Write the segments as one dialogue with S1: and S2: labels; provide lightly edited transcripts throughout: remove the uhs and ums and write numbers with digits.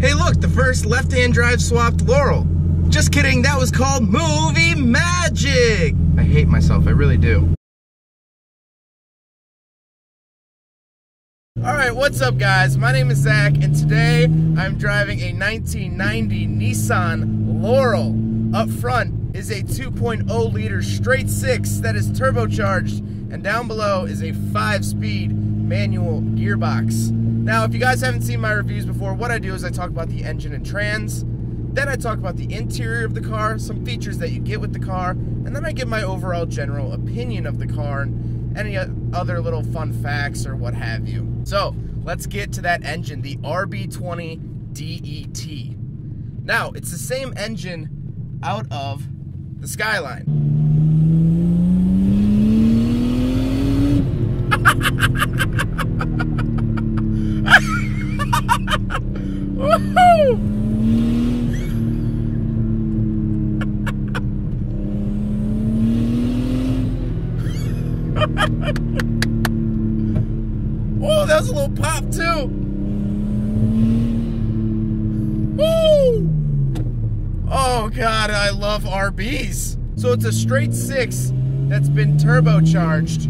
S1: Hey look, the first left-hand drive swapped Laurel. Just kidding, that was called movie magic! I hate myself, I really do. Alright, what's up guys? My name is Zach, and today I'm driving a 1990 Nissan Laurel. Up front is a 2.0 liter straight six that is turbocharged, and down below is a 5-speed manual gearbox. Now, if you guys haven't seen my reviews before, what I do is I talk about the engine and trans, then I talk about the interior of the car, some features that you get with the car, and then I give my overall general opinion of the car and any other little fun facts or what have you. So, let's get to that engine, the RB20 DET. Now, it's the same engine out of the Skyline. Woohoo! Oh, that was a little pop too. Woo! Oh God, I love RBs. So it's a straight six that's been turbocharged.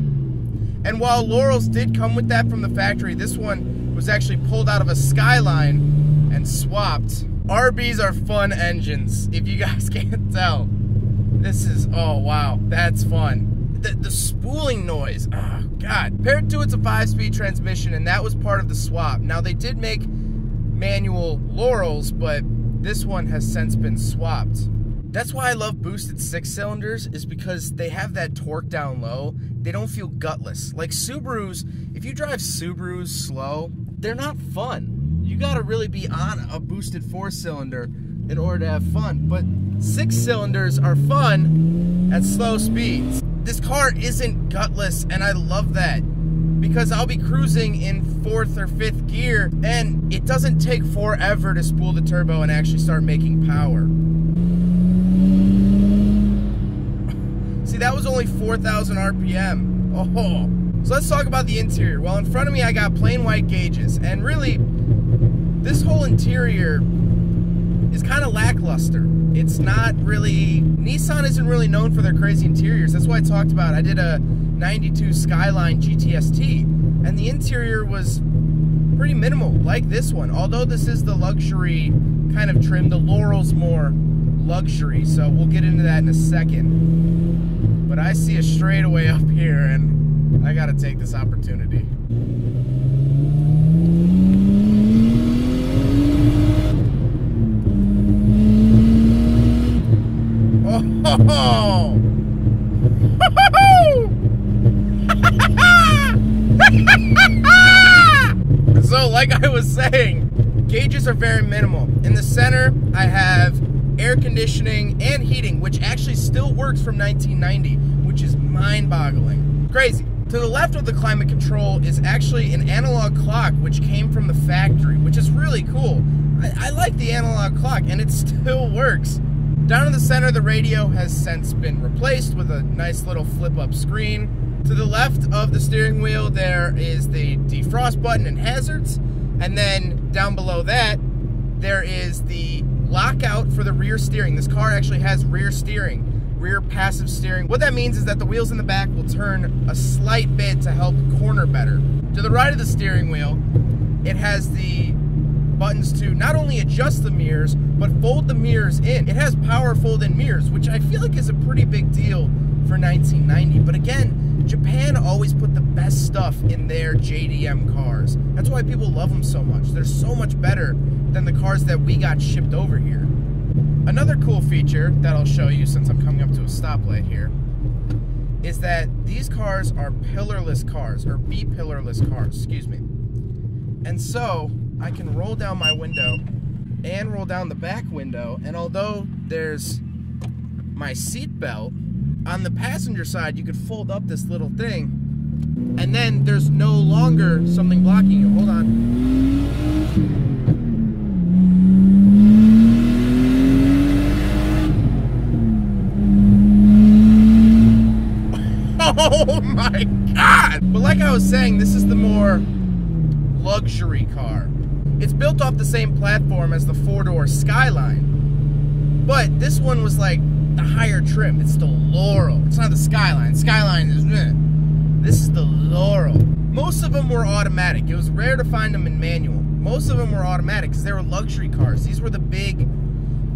S1: And while Laurels did come with that from the factory, this one was actually pulled out of a Skyline and swapped. RBs are fun engines, if you guys can't tell. This is, oh wow, that's fun. The spooling noise, oh God. Paired to it's a 5-speed transmission, and that was part of the swap. Now they did make manual Laurels, but this one has since been swapped. That's why I love boosted 6-cylinders, is because they have that torque down low. They don't feel gutless. Like Subarus, if you drive Subarus slow, they're not fun. You gotta really be on a boosted 4-cylinder in order to have fun. But 6-cylinders are fun at slow speeds. This car isn't gutless, and I love that, because I'll be cruising in 4th or 5th gear, and it doesn't take forever to spool the turbo and actually start making power. See, that was only 4,000 RPM. Oh, so let's talk about the interior. Well, in front of me I got plain white gauges, and really, this whole interior is kind of lackluster. It's not really, Nissan isn't really known for their crazy interiors. That's why I talked about, I did a 92 Skyline GTS-T, and the interior was pretty minimal, like this one. Although this is the luxury kind of trim, the Laurel's more luxury, so we'll get into that in a second. But I see a straightaway up here, and I gotta take this opportunity. Oh! So, like I was saying, gauges are very minimal. In the center, I have air conditioning and heating, which actually still works from 1990, which is mind-boggling. Crazy. To the left of the climate control is actually an analog clock, which came from the factory, which is really cool. I like the analog clock, and it still works. Down in the center, the radio has since been replaced with a nice little flip-up screen. To the left of the steering wheel, there is the defrost button and hazards. And then down below that, there is the lockout for the rear steering. This car actually has rear steering, rear passive steering. What that means is that the wheels in the back will turn a slight bit to help corner better. To the right of the steering wheel, it has the buttons to not only adjust the mirrors, but fold the mirrors in. It has power fold-in mirrors, which I feel like is a pretty big deal for 1990. But again, Japan always put the best stuff in their JDM cars. That's why people love them so much. They're so much better than the cars that we got shipped over here. Another cool feature that I'll show you, since I'm coming up to a stoplight here, is that these cars are pillarless cars, or B-pillarless cars, excuse me. And so, I can roll down my window and roll down the back window, and although there's my seat belt, on the passenger side you could fold up this little thing, and then there's no longer something blocking you. Hold on. Oh my God! But like I was saying, this is the more luxury car. It's built off the same platform as the four-door Skyline, but this one was like the higher trim. It's the Laurel. It's not the Skyline. Skyline is this is the Laurel. Most of them were automatic. It was rare to find them in manual. Most of them were automatic because they were luxury cars. These were the big,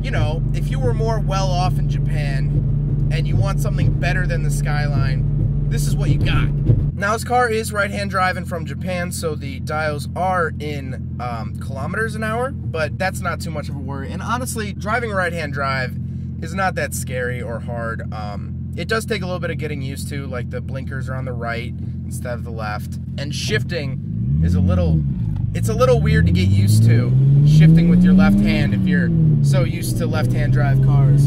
S1: you know, if you were more well off in Japan and you want something better than the Skyline, this is what you got. Now, this car is right-hand driving from Japan, so the dials are in kilometers an hour, but that's not too much of a worry. And honestly, driving right-hand drive is not that scary or hard. It does take a little bit of getting used to, like the blinkers are on the right instead of the left. And shifting is it's a little weird to get used to, shifting with your left hand if you're so used to left-hand drive cars.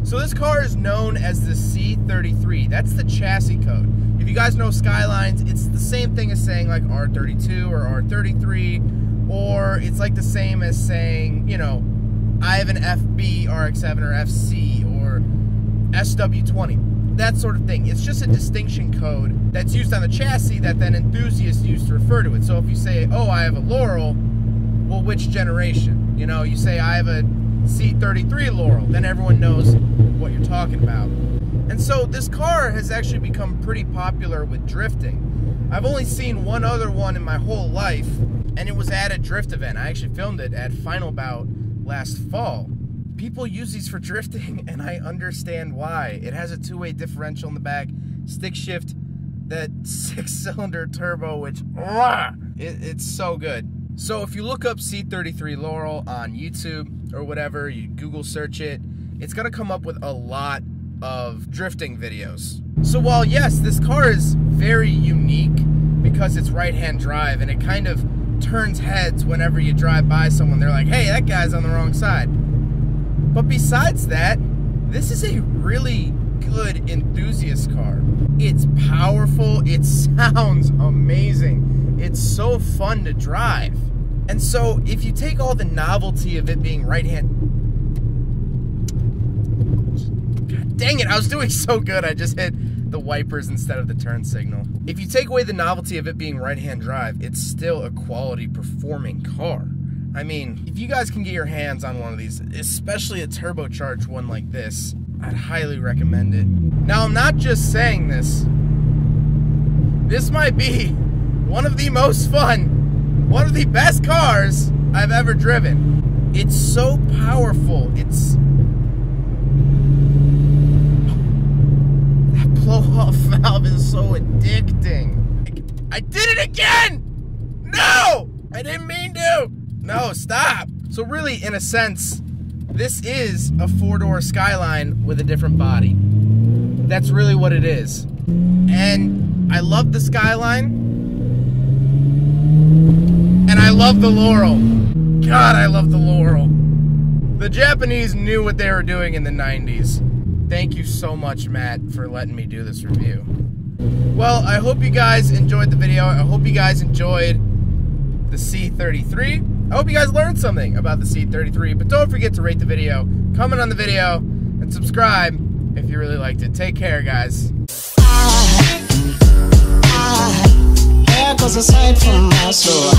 S1: So this car is known as the C33. That's the chassis code. If you guys know Skylines, it's the same thing as saying like R32 or R33, or it's like the same as saying, you know, I have an FB RX-7 or FC or SW20. That sort of thing. It's just a distinction code that's used on the chassis that then enthusiasts use to refer to it. So if you say, oh, I have a Laurel, well, which generation? You know, you say I have a C33 Laurel, then everyone knows what you're talking about. And so this car has actually become pretty popular with drifting. I've only seen one other one in my whole life, and it was at a drift event. I actually filmed it at Final Bout last fall. People use these for drifting, and I understand why. It has a two-way differential in the back, stick shift, that 6-cylinder turbo, which it's so good. So if you look up C33 Laurel on YouTube or whatever, you Google search it, it's gonna come up with a lot of drifting videos. So while yes, this car is very unique because it's right-hand drive and it kind of turns heads whenever you drive by someone, they're like, hey, that guy's on the wrong side. But besides that, this is a really good enthusiast car. It's powerful, it sounds amazing, it's so fun to drive. And so if you take all the novelty of it being right-hand, God dang it, I was doing so good, I just hit the wipers instead of the turn signal. If you take away the novelty of it being right-hand drive, it's still a quality performing car. I mean, if you guys can get your hands on one of these, especially a turbocharged one like this, I'd highly recommend it. Now, I'm not just saying this. This might be one of the most fun, one of the best cars I've ever driven. It's so powerful. It's... that blow-off valve is so addicting. I did it again! No! I didn't mean to! No, stop! So really, in a sense, this is a four-door Skyline with a different body. That's really what it is. And I love the Skyline. And I love the Laurel. God, I love the Laurel. The Japanese knew what they were doing in the 90s. Thank you so much, Matt, for letting me do this review. Well, I hope you guys enjoyed the video. I hope you guys enjoyed the C33. I hope you guys learned something about the C33, but don't forget to rate the video, comment on the video, and subscribe if you really liked it. Take care, guys.
S2: There goes a sight from my soul.